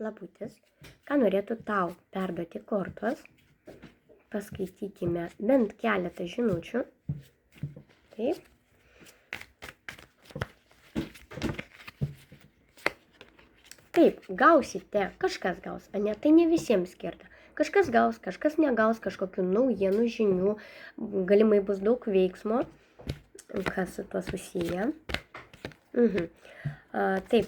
laputis, ką norėtų tau perduoti kortos. Paskaitykime bent keletą žinučių. Taip. Taip, gausite, kažkas gaus, ne, tai ne visiems skirta. Kažkas gaus, kažkas negaus kažkokių naujienų, žinių, galimai bus daug veiksmo, kas su tuo susiję. Taip,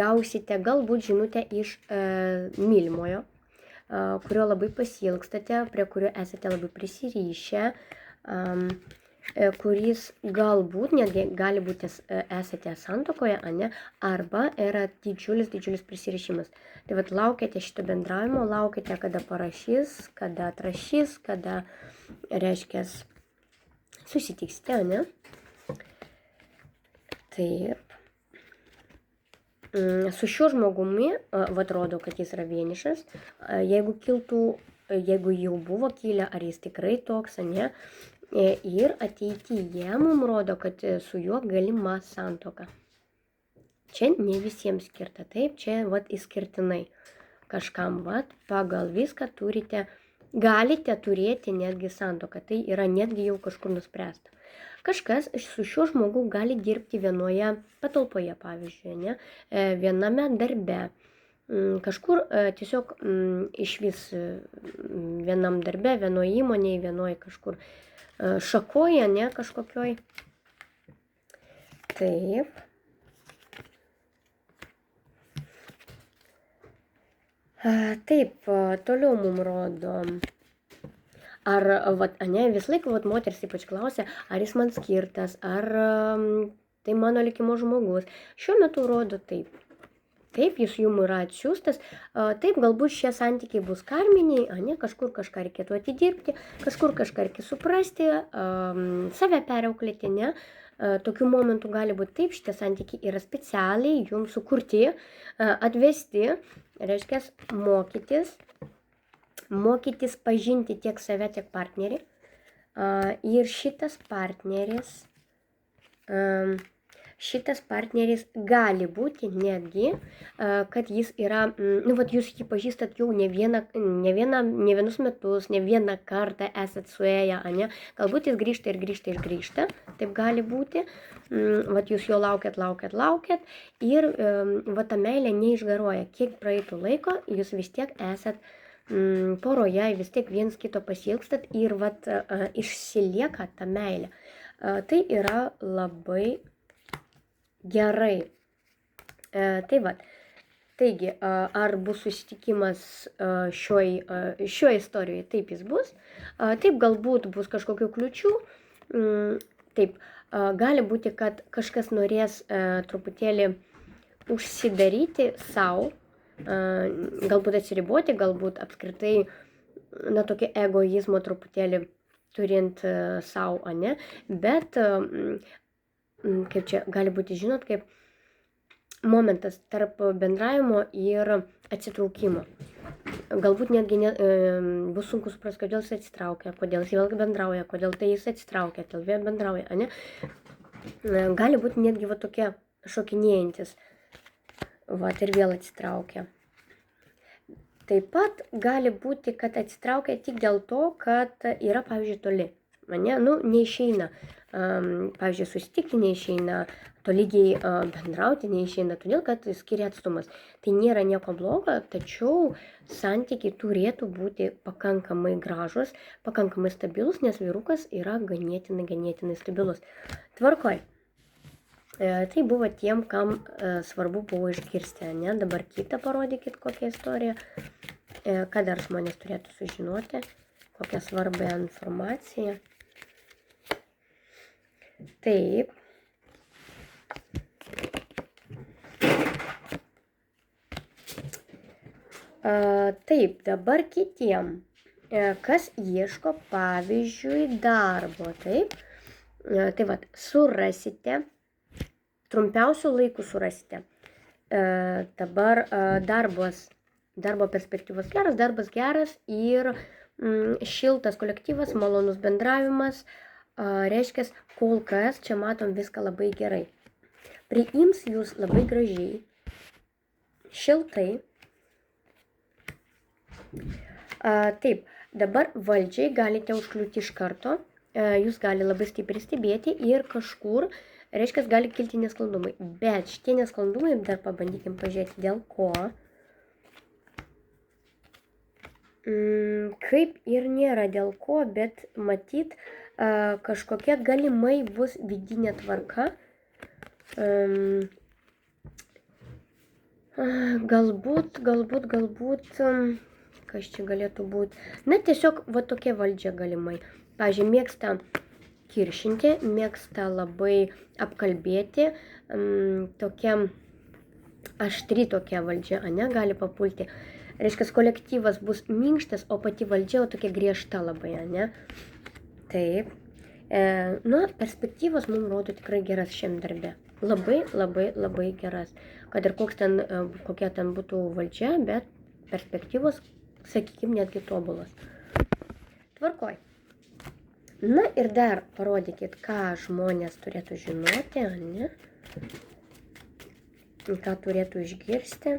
gausite galbūt žinutę iš mylimojo, kurio labai pasiilgstate, prie kurio esate labai prisirišę, kuris galbūt netgi gali būti esate santuokoje, arba yra didžiulis prisirišimas. Tai vat laukiate šito bendravimo, laukiate, kada parašys, kada atrašys, kada, reiškia, susitiksite, ne? Taip. Su šiuo žmogumi, atrodo, kad jis yra vienišas, jeigu jau buvo kilę, ar jis tikrai toks, ne? Ir ateityje mums rodo, kad su juo galima santuoka. Čia ne visiems skirta, taip, čia išskirtinai kažkam, pagal viską galite turėti netgi santuoką, tai yra netgi jau kažkur nuspręsta. Kažkas su šiuo žmogu gali dirbti vienoje patalpoje, pavyzdžiui, ne, viename darbe, kažkur tiesiog iš vis vienam darbe, vienoje įmonėje, vienoje kažkur šakoje, ne, kažkokioj. Taip. Taip, toliau mums rodo. Ar, vis laik, moteris ypač klausia, ar jis man skirtas, ar tai mano likimo žmogus. Šiuo metu rodo taip. Taip, jis jums yra atsiųstas, taip, galbūt šie santykiai bus karminiai, kažkur kažką reikėtų atidirbti, kažkur kažką reikia suprasti, save perauklėti, ne. Tokių momentų gali būti taip, šitie santykiai yra specialiai jums sukurti, atvesti, reiškia mokytis pažinti tiek save, tiek partnerį. Ir šitas partneris gali būti netgi, kad jis yra, jūs jį pažįstat jau ne vienus metus, ne vieną kartą esat suėję, ne? Galbūt jis grįžta, taip gali būti, jūs jo laukiat ir ta meilė neišgaruoja, kiek praeitų laiko, jūs vis tiek esat poroje, vis tiek viens kito pasiilgstat ir išsilieka ta meilė. Tai yra labai gerai. Taigi, ar bus susitikimas šioje istorijoje? Taip jis bus. Taip, galbūt bus kažkokių kliučių. Taip, gali būti, kad kažkas norės truputėlį užsidaryti savo, galbūt atsiriboti, galbūt apskritai, tokį egoizmo truputėlį turint savo, ne? Bet kaip čia gali būti, žinot, kaip momentas tarp bendravimo ir atsitraukimo. Galbūt netgi bus sunku suprasti, kodėl jis atsitraukia, kodėl jis vėl bendrauja, kodėl tai jis atsitraukia, kodėl vėl bendrauja, ne? Gali būti netgi tokie šokinėjantis, ir vėl atsitraukia. Taip pat gali būti, kad atsitraukia tik dėl to, kad yra, pavyzdžiui, toli. Neišeina, pavyzdžiui, susitikti neišeina, tolygiai bendrauti neišeina, todėl, kad skiria atstumas. Tai nėra nieko blogo, tačiau santykiai turėtų būti pakankamai gražus, pakankamai stabilus, nes vyrukas yra ganėtinai stabilus. Tvarkoj. Tai buvo tiem, kam svarbu buvo išgirsti, ne? Dabar kitą parodykit kokią istoriją, ką dar žmonės turėtų sužinoti, kokią svarbią informaciją. Taip. Taip, dabar kitiem, kas ieško, pavyzdžiui, darbo, taip. Tai surasite, trumpiausių laikų surasite. Dabar darbo perspektyvos geras, darbas geras ir šiltas kolektyvas, malonus bendravimas, reiškia, kol kas čia matom viską labai gerai. Priims jūs labai gražiai, šiltai. Taip, dabar valdžiai galite užkliūti iš karto, jūs gali labai stipriai stebėti ir kažkur, reiškia, gali kilti nesklandumai. Bet šitie nesklandumai, dar pabandykim pažiūrėti, dėl ko. Kaip ir nėra dėl ko, bet matyt, kažkokia galimai bus vidinė tvarka. Galbūt, kas čia galėtų būti. Na, tiesiog va tokia valdžia galimai. Pavyzdžiui, mėgsta kiršinti, mėgsta labai apkalbėti, tokia aštri tokia valdžia, ane, gali papulti. Reiškia, kolektyvas bus minkštas, o pati valdžia tokia griežta labai, ane. Taip. Perspektyvos mums rodo tikrai geras šiam darbe. Labai geras. Kad ir kokia ten būtų valdžia, bet perspektyvos, sakykime, netgi tobulas. Tvarkoj. Na ir dar parodykit, ką žmonės turėtų žinoti, ne? Ką turėtų išgirsti.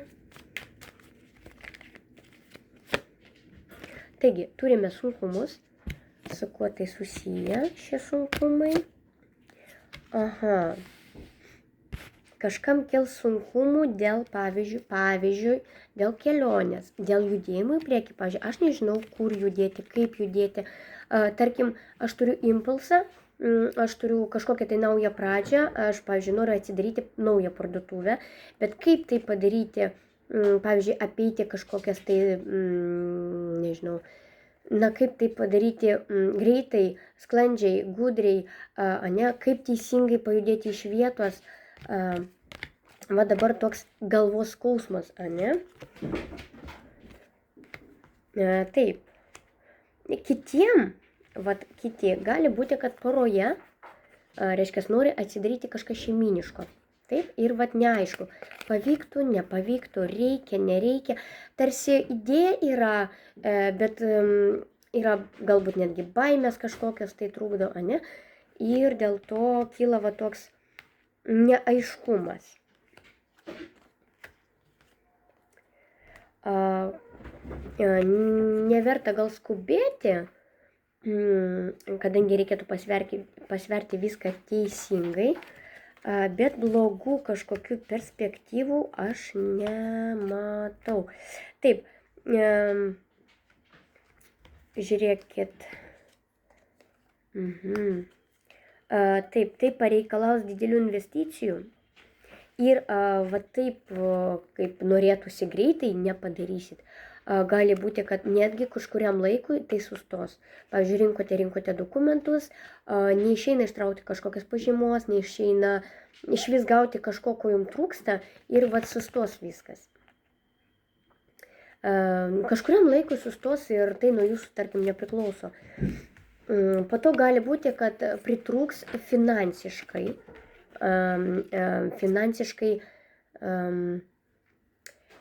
Taigi, turime sunkumus, su kuo tai susiję šie sunkumai. Aha. Kažkam kils sunkumų dėl, pavyzdžiui, dėl kelionės, dėl judėjimo į priekį. Pavyzdžiui, aš nežinau, kur judėti, kaip judėti. Tarkim, aš turiu impulsą, aš turiu kažkokią tai naują pradžią, aš, pavyzdžiui, noriu atsidaryti naują parduotuvę, bet kaip tai padaryti, pavyzdžiui, apeiti kažkokias tai, nežinau, kaip tai padaryti greitai, sklandžiai, gudriai, ane, kaip teisingai pajudėti iš vietos. Va dabar toks galvos skausmas, ane? Taip. Kiti gali būti, kad poroje, reiškia, nori atsidaryti kažką šeiminiško. Taip, ir neaišku, pavyktų, nepavyktų, reikia, nereikia. Tarsi idėja yra, bet yra galbūt netgi baimės kažkokios tai trukdo, ane? Ir dėl to kyla va toks neaiškumas. Neverta gal skubėti, kadangi reikėtų pasverti viską teisingai, bet blogų kažkokių perspektyvų aš nematau. Taip, žiūrėkit. Taip, tai pareikalaus didelių investicijų ir va taip, kaip norėtųsi greitai, nepadarysit. Gali būti, kad netgi kažkuriam laikui tai sustos. Pavyzdžiui, rinkote dokumentus, neišeina ištraukti kažkokios pažymos, neišeina išvis gauti kažko, ko jums trūksta ir va sustos viskas. Kažkuriam laikui sustos ir tai nuo jūsų, tarkim, nepriklauso. Po to gali būti, kad pritrūks finansiškai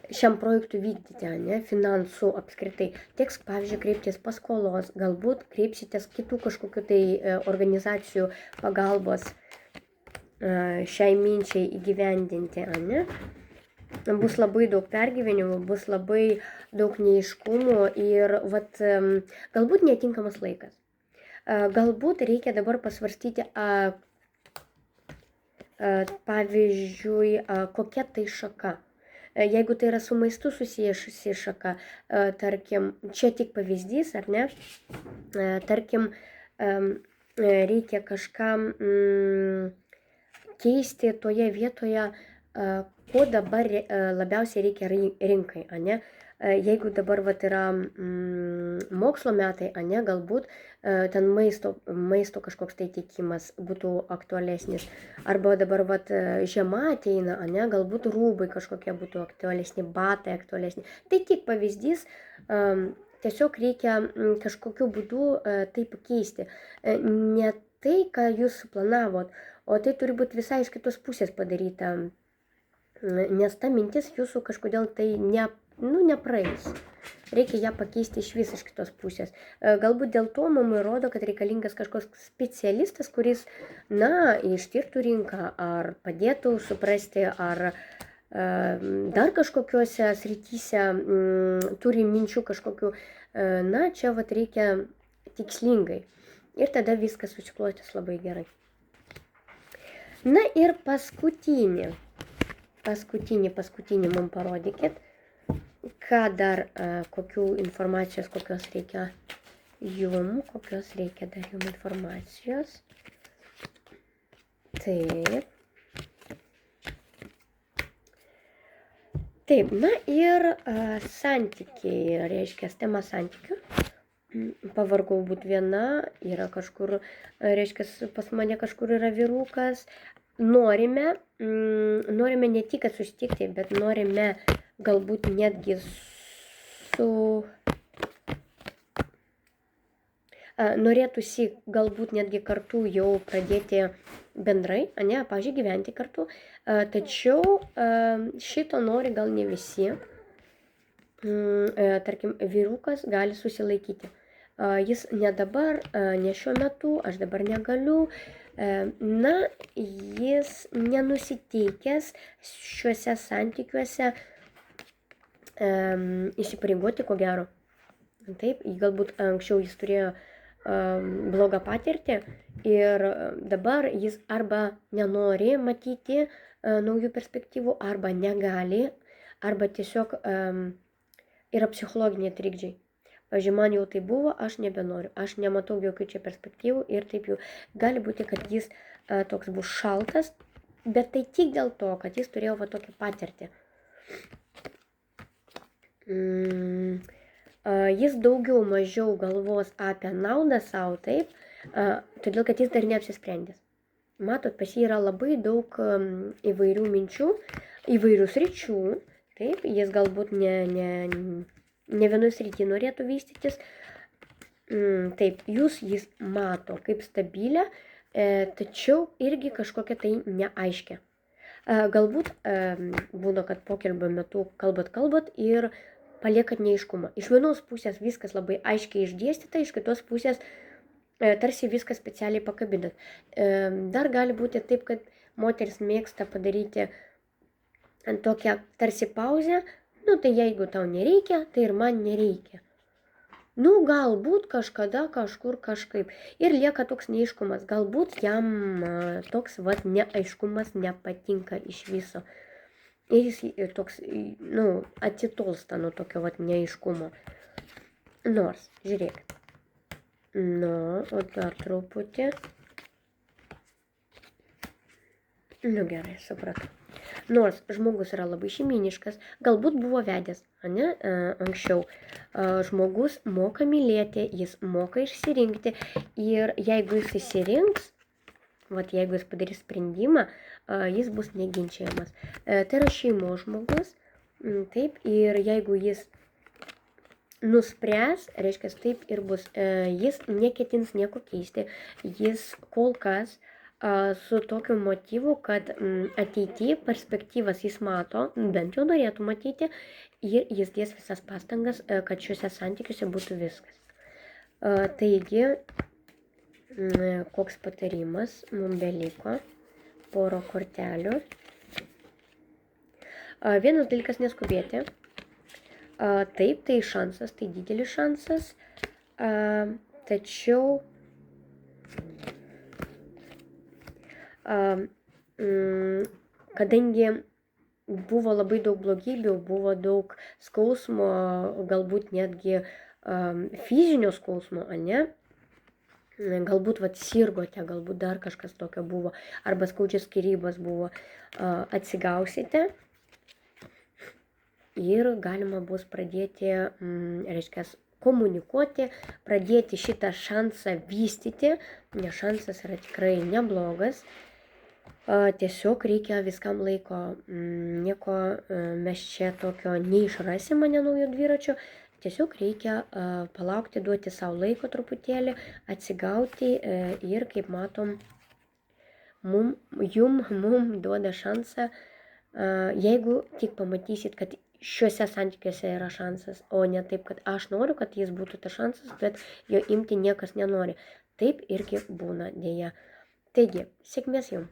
šiam projektui vykdyti, ne, finansų apskritai. Teks, pavyzdžiui, kreiptis paskolos, galbūt kreipsitės kitų kažkokių tai organizacijų pagalbos šiai minčiai įgyvendinti, ne. Bus labai daug pergyvenimų, bus labai daug neaiškumų ir galbūt netinkamas laikas. Galbūt reikia dabar pasvarstyti, pavyzdžiui, kokia tai šaka. Jeigu tai yra su maistu susijusi šaka, tarkim, čia tik pavyzdys, ar ne, tarkim, reikia kažkam keisti toje vietoje, ko dabar labiausiai reikia rinkai, ane? Jeigu dabar yra mokslo metai, ane, galbūt ten maisto kažkoks tai teikimas būtų aktualesnis. Arba dabar žiema ateina, ane, galbūt rūbai kažkokie būtų aktualesni, batai aktualesni. Tai tik pavyzdys, tiesiog reikia kažkokiu būdu tai pakeisti. Ne tai, ką jūs suplanavot, o tai turi būti visai iš kitos pusės padaryta. Nes ta mintis jūsų kažkodėl tai nepraeis. Reikia ją pakeisti iš kitos pusės. Galbūt dėl to mums rodo, kad reikalingas kažkoks specialistas, kuris, ištirtų rinką, ar padėtų suprasti, ar dar kažkokiuose srityse turi minčių kažkokių, na, čia vat reikia tikslingai. Ir tada viskas susiklostys labai gerai. Na ir paskutinį mums parodykit, ką dar, kokių informacijos, kokios reikia dar jum informacijos. Taip, na ir santykiai, reiškia, tema santykių. Pavargau būt viena, yra kažkur, reiškia, pas mane kažkur yra vyrukas. Norime ne tik susitikti, bet norime galbūt netgi norėtųsi galbūt netgi kartu jau pradėti bendrai, pavyzdžiui, gyventi kartu, tačiau šito nori gal ne visi. Tarkim, vyrukas gali susilaikyti. Jis ne dabar, ne šiuo metu, aš dabar negaliu. Na, jis nenusiteikęs šiuose santykiuose įsipareigoti, ko gero. Taip, galbūt anksčiau jis turėjo blogą patirtį ir dabar jis arba nenori matyti naujų perspektyvų, arba negali, arba tiesiog yra psichologiniai trikdžiai. Pavyzdžiui, man jau tai buvo, aš nebenoriu, aš nematau jokių čia perspektyvų ir taip jau gali būti, kad jis toks bus šaltas, bet tai tik dėl to, kad jis turėjo va tokią patirtį. Jis daugiau mažiau galvos apie naudą savo, taip, todėl kad jis dar neapsisprendęs. Matot, pas jį yra labai daug įvairių minčių, įvairių sričių, taip, jis galbūt ne vienoj srity norėtų vystytis. Taip, jis mato kaip stabilę, tačiau irgi kažkokia tai neaiškia. Galbūt būna, kad pokalbio metu kalbat ir paliekat neaiškumą. Iš vienos pusės viskas labai aiškiai išdėstyta, iš kitos pusės tarsi viskas specialiai pakabinat. Dar gali būti taip, kad moteris mėgsta padaryti tokią tarsi pauzę, nu tai jeigu tau nereikia, tai ir man nereikia. Nu, galbūt kažkada, kažkur, kažkaip. Ir lieka toks neaiškumas. Galbūt jam toks neaiškumas nepatinka iš viso. Ir jis toks, atitolsta nuo tokio neaiškumo. Nors, žiūrėkit. O dar truputį. Gerai, supratau. Nors žmogus yra labai šeimyniškas, galbūt buvo vedęs, anksčiau. Žmogus moka mylėti, jis moka išsirinkti ir jeigu jis išsirinks, jeigu jis padarys sprendimą, jis bus neginčiamas. Tai yra šeimos žmogus, taip, ir jeigu jis nuspręs, reiškia, taip ir bus. Jis neketins nieko keisti, jis kol kas su tokiu motyvu, kad ateityje perspektyvas jis mato, bent jau norėtų matyti, ir jis dės visas pastangas, kad šiuose santykiuose būtų viskas. Taigi, koks patarimas mums beliko? Poro kortelių. Vienas dalykas neskubėti. Taip, tai šansas, tai didelis šansas. Tačiau kadangi buvo labai daug blogybių, buvo daug skausmo, galbūt netgi fizinio skausmo, galbūt sirgote, galbūt dar kažkas tokio buvo, arba skaudžias skyrybas buvo, atsigausite ir galima bus pradėti, reiškia, komunikuoti, pradėti šitą šansą vystyti, nes šansas yra tikrai neblogas. Tiesiog reikia viskam laiko, nieko mes čia tokio neišrasim, naujo dviračio, tiesiog reikia palaukti, duoti savo laiko truputėlį, atsigauti ir, kaip matom, mum duoda šansą, jeigu tik pamatysit, kad šiuose santykiuose yra šansas, o ne taip, kad aš noriu, kad jis būtų tas šansas, bet jo imti niekas nenori. Taip irgi būna, dėja. Taigi, sėkmės jums.